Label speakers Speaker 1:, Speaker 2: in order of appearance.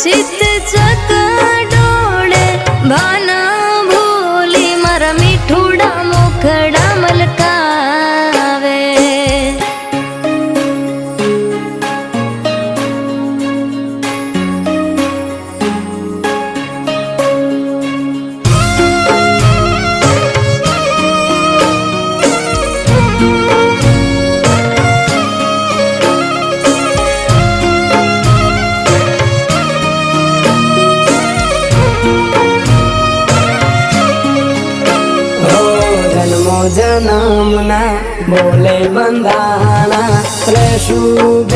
Speaker 1: चित चकडोळे भाना भूली मारा मिठुडा मुखडा मलकावे
Speaker 2: जन्मना बोले बंधाना रे शुभ